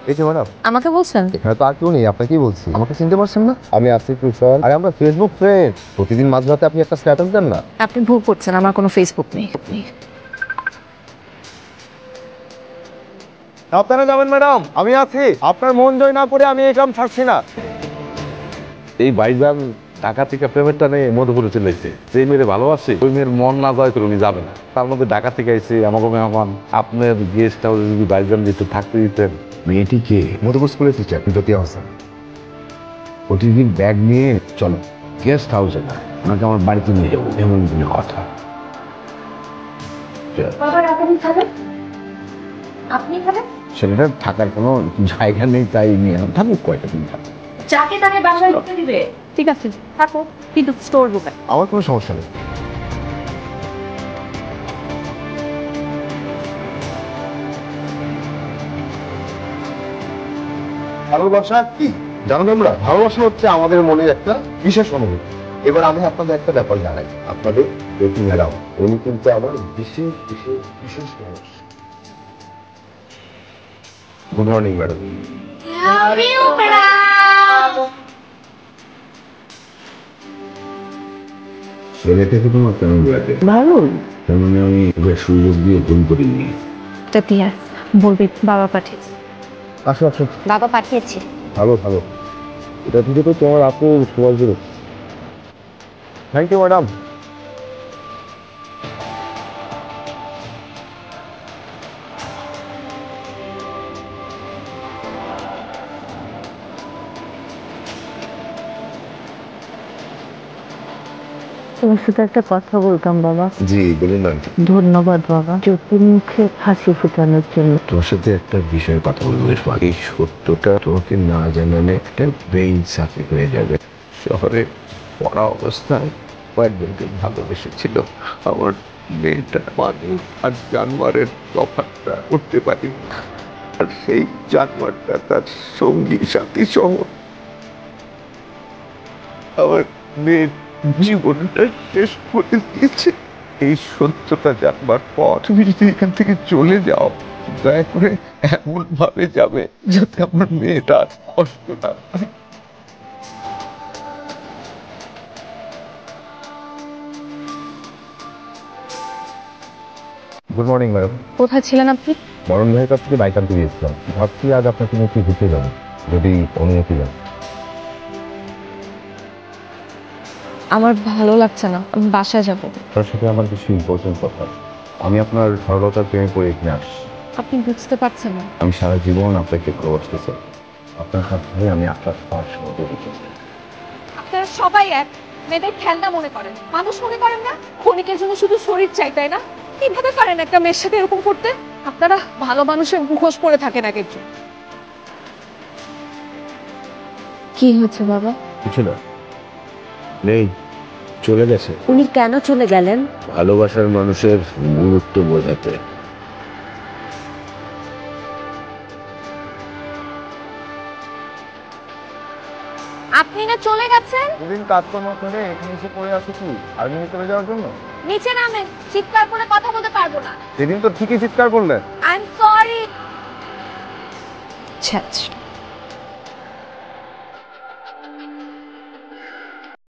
এই যে ম্যাডাম, আমাকে বলছেন? এখানে তো আর কেউ নেই, আপনাকেই বলছি। আমাকে চিনতে পারছেন না? আমি আসিফ রুশাল। আরে আমরা ফেসবুক ফ্রেন্ড। প্রতিদিন মাঝরাতে আপনি একটা স্ট্যাটাস দেন না? আপনি ভুল করছেন, আমার কোনো ফেসবুক নেই। আপনারা যাবেন ম্যাডাম, আমি আছি। আপনার মন জয় না করে আমি এই কাম ছাড়ছি না। এই ভাইজান ঢাকা থেকে পেমেন্টটা নিয়ে মধুপুরে চলেছে। যে মেয়ের ভালোবাসে ওই মেয়ের মন না জয় করে উনি যাবে না। তার মধ্যে ঢাকা থেকে আইসে আমাকে মেহমান। আপনার গেস্ট হাউসে যদি ভাইজান যেতে থাকতে দিতেন। মেয়েটিকে মধুপুর স্কুলের টিচার বিরতি হাসান। প্রতিদিন ব্যাগ নিয়ে চলো গেস্ট হাউসে না, ওনাকে আমার বাড়িতে নিয়ে যাবো, এমন কোনো কথা। সেটা থাকার কোনো জায়গা নেই, তাই নিয়ে থাকুক কয়টা দিন থাকুক। যাকে তাকে বাসায় ঢুকতে দিবে? ঠিক আছে, থাকো, কিন্তু স্টোর রুমে। আমার কোনো সমস্যা নেই। ভালোবাসা কি জানো তোমরা? ভালোবাসা হচ্ছে আমাদের মনে একটা বিশেষ অনুভূতি। এবার আমি আপনাদের একটা ব্যাপার জানাই, আপনাদের বেটি ম্যাডাম উনি কিন্তু আমার বিশেষ বিশেষ বিশেষ মানুষ। Good morning madam. ছেলেটাকে তোমার কেমন লাগে? ভালো। তার মানে আমি সুযোগ দিয়ে ভুল করিনি। দিয়া বলবি বাবা পাঠিয়েছে। আসো আসো। বাবা পাঠিয়েছে। ভালো ভালো, এটা থেকে তো তোমার আপু সবার জন্য। Thank you madam. তোমার সাথে একটা কথা বলতাম বাবা। জি বলুন না। ধন্যবাদ বাবা, চোখের মুখে হাসি ফোটানোর জন্য। তোমার সাথে একটা বিষয়ে কথা বলবো। এই সত্যটা তোমাকে না জানালে একটা বেইনসাফি হয়ে যাবে। শহরে পড়া অবস্থায় কয়েকজনকে ভালোবেসেছিল। আমার মেয়েটা মানুষ আর জানোয়ারের তফাৎটা করতে পারি, আর সেই জানোয়ারটা তার সঙ্গী সাথী সহ আমার মেয়ের জীবনটা শেষ করে দিয়েছে। এই সত্যটা জানবার পর তুমি যদি এখান থেকে চলে যাও, দয়া করে এমন ভাবে যাবে যাতে আমার মেয়েটা আর কষ্ট না পায়। Good morning madam. কোথায় ছিলেন আপনি? বরণ ভাইয়ের কাছ থেকে বাইক আনতে গিয়েছিলাম। ভাবছি আজ আপনাকে নিয়ে একটু ঘুরতে যাবো, যদি অনুমতি দেন। আমার ভালো লাগছে না, আমি বাসায় যাব। তার সাথে আমার কিছু ইম্পর্টেন্ট কথা। আমি আপনার সরলতার প্রেমে পড়ে এখানে আসছি। আপনি বুঝতে পারছেন না। আমি সারা জীবন আপনাকে ভালোবাসতে চাই। আপনার সাথে আমি আপনার পাশ মতো দিতে। আপনারা সবাই এক, মেয়েদের খেলনা মনে করেন, মানুষ মনে করেন না। ক্ষণিকের জন্য শুধু শরীর চাই, তাই না? কিভাবে পারেন একটা মেয়ের সাথে এরকম করতে? আপনারা ভালো মানুষের মুখোশ পরে থাকেন এক একজন। কি হয়েছে বাবা? কিছু না, নেই, চলে গেছে। উনি কেন চলে গেলেন? ভালোবাসার মানুষের গুরুত্ব বোঝাতে। আপনি না চলে গেছেন? দুদিন কাজকর্ম করে এখানে এসে পড়ে আছো কি আর নিয়ে চলে যাওয়ার জন্য? নিচে নামেন, চিৎকার করে কথা বলতে পারবো না। সেদিন তো ঠিকই চিৎকার করলেন। I am sorry.